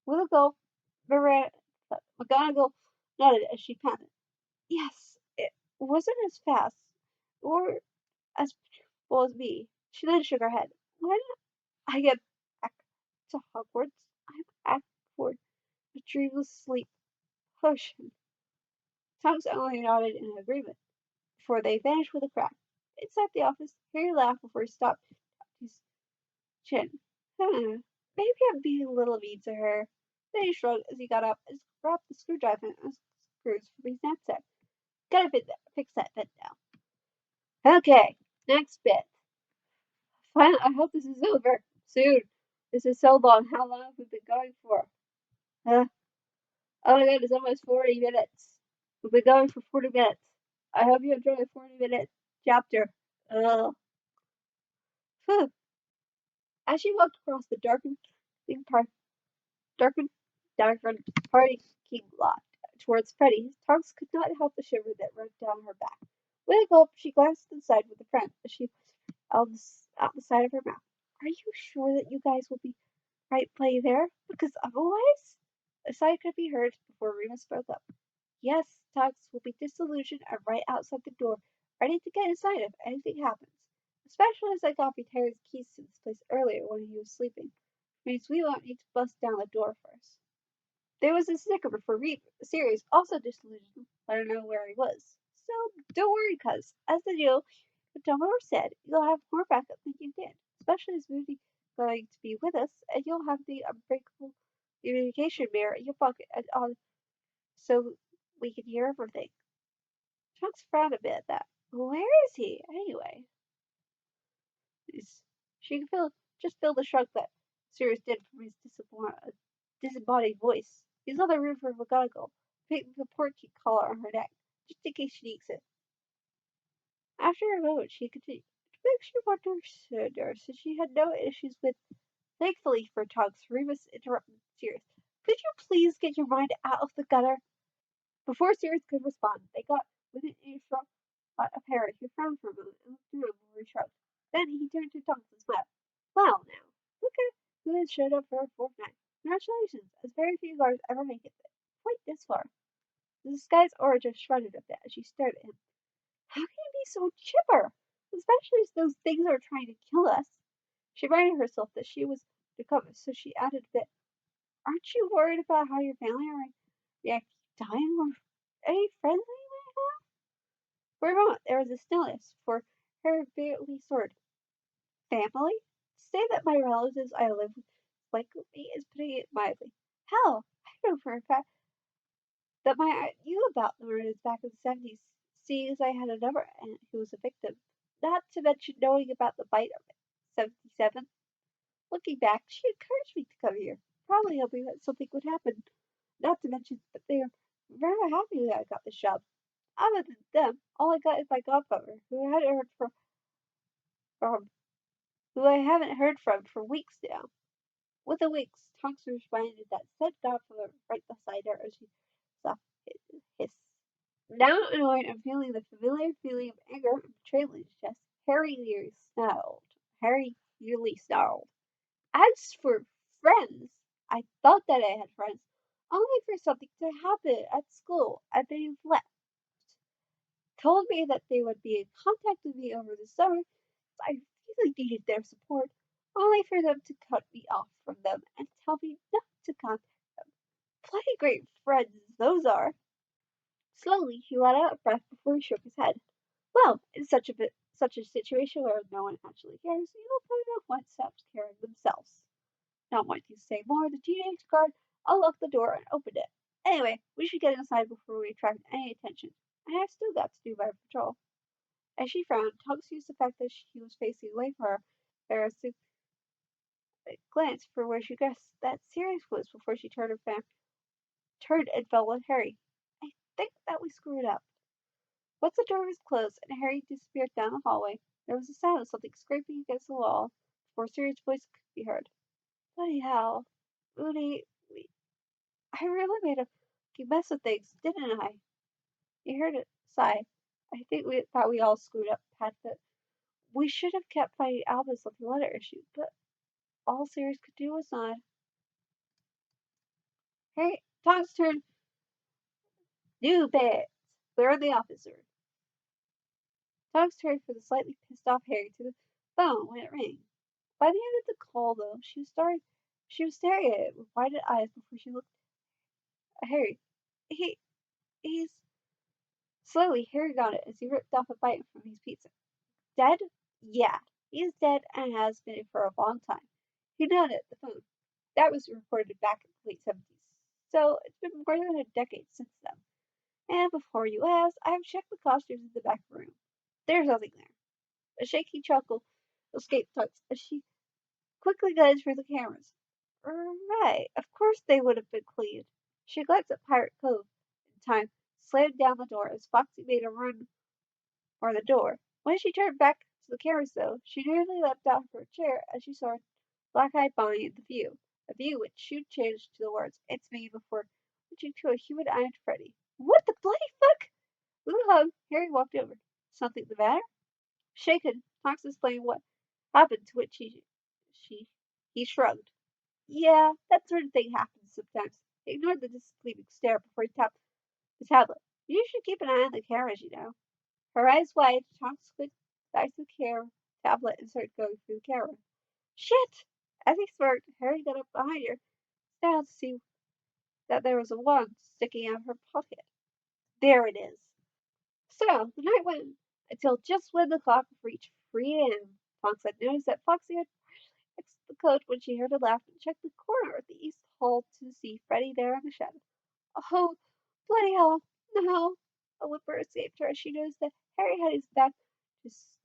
With a gulp, McGonagall nodded as she panted. Yes, it wasn't as fast or as well as me. She then shook her head. When I get back to Hogwarts, I'm asked for a dreamless sleep potion. Tonks only nodded in agreement before they vanished with a crack. Inside the office, Harry laughed before he stopped his chin. Maybe I'm being a little mean to her. Then he shrugged as he got up and grabbed the screwdriver and screws from his knapsack. Gotta fix that vent now. Okay, next bit. Finally, I hope this is over soon. This is so long. How long have we been going for? Uh, oh my god, it's almost 40 minutes. We've been going for 40 minutes. I hope you enjoy the 40-minute chapter. Ugh. Phew. As she walked across the darkened, darkened parking lot towards Freddie, Tonks could not help the shiver that ran down her back. With a gulp, she glanced inside with a friend as she out the side of her mouth. Are you sure that you guys will be right play there? Because otherwise, a sigh could be heard before Remus spoke up. Yes, Tonks will be disillusioned and right outside the door, ready to get inside if anything happens. Especially as I copied Harry's keys to this place earlier when he was sleeping. Means we won't need to bust down the door first. There was a sticker for Sirius, also disillusioned, let her know where he was. So don't worry, cuz, as the deal Dumbledore said, you'll have more backup than you did, especially as Moody going to be with us, and you'll have the unbreakable communication mirror in your pocket and on so we can hear everything. Trunks frowned a bit at that. Where is he, anyway? She could feel the shrug that Sirius did from his disembodied voice. He's on the roof of McGonagall, picking the portkey collar on her neck, just in case she needs it. After a moment, she continued. It makes you wonder, Sir, since she had no issues with. Thankfully for Tonks, Remus interrupted Sirius. Could you please get your mind out of the gutter? Before Sirius could respond, they got within earshot of Harry, who frowned for a moment and looked around before he shrugged. Then he turned to Tonks and smiled. Well, now, look at who has showed up for a fortnight. Congratulations, as very few guards ever make it quite this far. The disguised orator shrugged a bit as she stared at him. How can you be so chipper? Especially as those things are trying to kill us. She reminded herself that she was undercover, so she added a bit. Aren't you worried about how your family are react dying or any friends that you might have? For a moment there was a stillness, for her barely sword. Family? To say that my relatives I live with like me is putting it mildly. Hell, I know for a fact that my aunt knew about the murders back in the 70s, seeing as I had another aunt who was a victim. Not to mention knowing about the bite of it. 77. Looking back, she encouraged me to come here, probably hoping that something would happen. Not to mention that they are very happy that I got the job. Other than them, all I got is my godfather, from who I haven't heard from for weeks now. With a wink, Tonks responded that said godfather right beside her as she saw his. Now annoyed and feeling the familiar feeling of anger and betrayal in his chest, Harry nearly snarled. As for friends, I thought that I had friends, only for something to happen at school, and they left. Told me that they would be in contact with me over the summer, so I really needed their support, only for them to cut me off from them and tell me not to contact them. Plenty great friends those are. Slowly he let out a breath before he shook his head. Well, in such a situation where no one actually cares, you will find out one stops caring themselves. Not wanting to say more, the teenage guard unlocked the door and opened it. Anyway, we should get inside before we attract any attention. I have still got to do my patrol. As she frowned, Tonks used the fact that he was facing away from her, embarrassed glance for where she guessed that Sirius was before she turned and fell on Harry. I think that we screwed up. Once the door was closed and Harry disappeared down the hallway, there was a sound of something scraping against the wall before Sirius' voice could be heard. Bloody hell. Moody, I really made a fucking mess of things, didn't I? He heard a sigh. I think we thought we all screwed up, Pat, but we should have kept fighting Albus on the letter issue, but all Sirius could do was nod. Hey, Tom's turn. New beds. Clear the officer. Tonks turned for the slightly pissed off Harry to the phone when it rang. By the end of the call, though, she was staring at it with wide eyes before she looked at Harry. He, he's... Slowly, Harry got it as he ripped off a bite from his pizza. Dead? Yeah, he's dead and has been for a long time. He nodded at the phone. That was recorded back in the late 70s. So it's been more than a decade since then. And before you ask, I have checked the costumes in the back room. There's nothing there. A shaky chuckle escaped Tux as she quickly glanced for the cameras. Right, of course they would have been cleaned. She glanced at Pirate Cove in time, slammed down the door as Foxy made a run for the door. When she turned back to the cameras, though, she nearly leapt out of her chair as she saw black-eyed Bonnie in the view, a view which she changed to the words, "It's me," before switching to a human-eyed Freddy. What the bloody fuck? With a hug, Harry walked over. Something the matter? Shaken, Fox explained what happened, to which she, he shrugged. Yeah, that sort of thing happens sometimes. He ignored the disbelieving stare before he tapped the tablet. You should keep an eye on the cameras, you know. Her eyes wide, Tonks squinted back to the tablet and started going through the camera. Shit! As he smirked, Harry got up behind her, down to see that there was a wand sticking out of her pocket. There it is. So, the night went until just when the clock reached 3 a.m. Tonks had noticed that Foxy had fixed the coach when she heard a laugh and checked the corner of the east hall to see Freddie there in the shadow. Oh, bloody hell, no! A whimper escaped her as she noticed that Harry had his back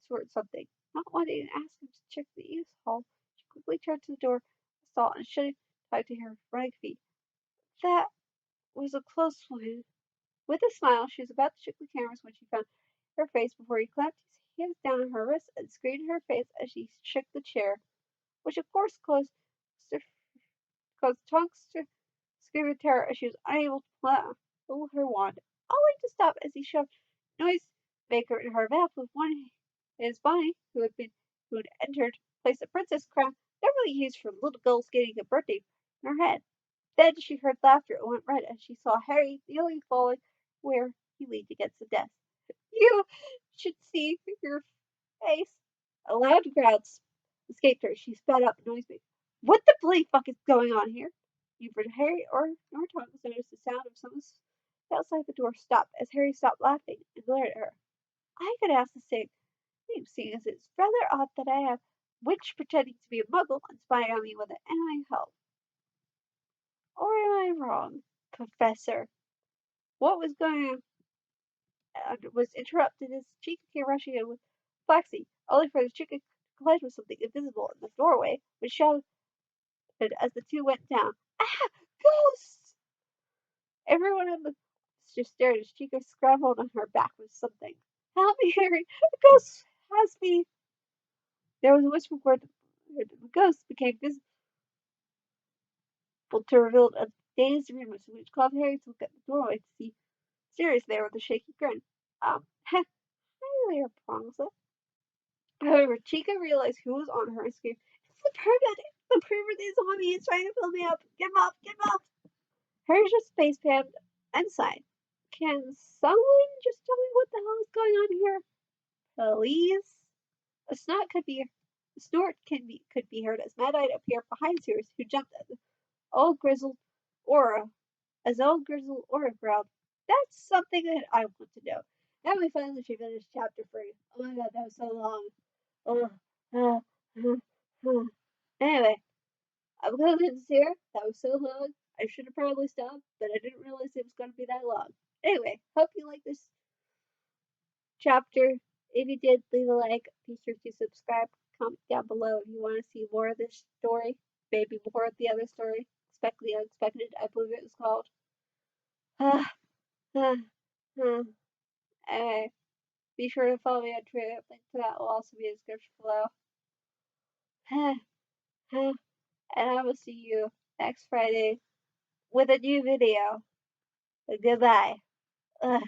toward something. Not wanting to ask him to check the east hall, she quickly turned to the door, saw and shut it tight to her running feet. That was a close one. With a smile, she was about to check the cameras when she found her face before he clamped his hands down on her wrists and screened her face as she shook the chair, which of course caused Tonks to scream in terror as she was unable to pull her wand, only to stop as he shoved Noisemaker in her mouth with one his Bonnie, who had entered, placed a princess crown normally used for little girls getting a birthday in her head. Then she heard laughter and went red as she saw Harry nearly falling where he leaned against the desk. You should see your face. A loud growl escaped her. She spat out the noise. What the bloody fuck is going on here? Neither Harry nor Thomas noticed the sound of someone outside the door stop as Harry stopped laughing and glared at her. I could ask the same thing, seeing as it's rather odd that I have witch pretending to be a muggle and spying on me with an enemy help. Or am I wrong, Professor? What was going on was interrupted as Chica came rushing in with Foxy, only for the Chica to collide with something invisible in the doorway, which shouted as the two went down. Ah! Ghosts! Everyone in the just stared as Chica scrambled on her back with something. Help me, Harry! The ghost has me! There was a whisper where the ghost became visible to reveal a dazed Remus, which caused Harry to look at the doorway to see Sirius there with a shaky grin. Hi there, Rapunzel. However, Chica realized who was on her and screamed, It's the pervert! The pervert is on me! He's trying to fill me up! Get him up! Get him up! Harry just face palmed and sighed. Can someone just tell me what the hell is going on here? Please? A snort could be heard as Mad-Eye appeared behind Sirius, who jumped at the old grizzled aura as old grizzled aura growled. That's something that I want to know. And we finally finished chapter 3. Oh my god, that was so long. Oh, anyway, I'm gonna end this here. That was so long. I should have probably stopped, but I didn't realize it was gonna be that long. Anyway, hope you like this chapter. If you did, leave a like. Be sure to subscribe. Comment down below if you want to see more of this story. Maybe more of the other story. Expect the Unexpected, I believe it was called. Anyway, be sure to follow me on Twitter. Link to that will also be in the description below. And I will see you next Friday with a new video. Goodbye. Ugh.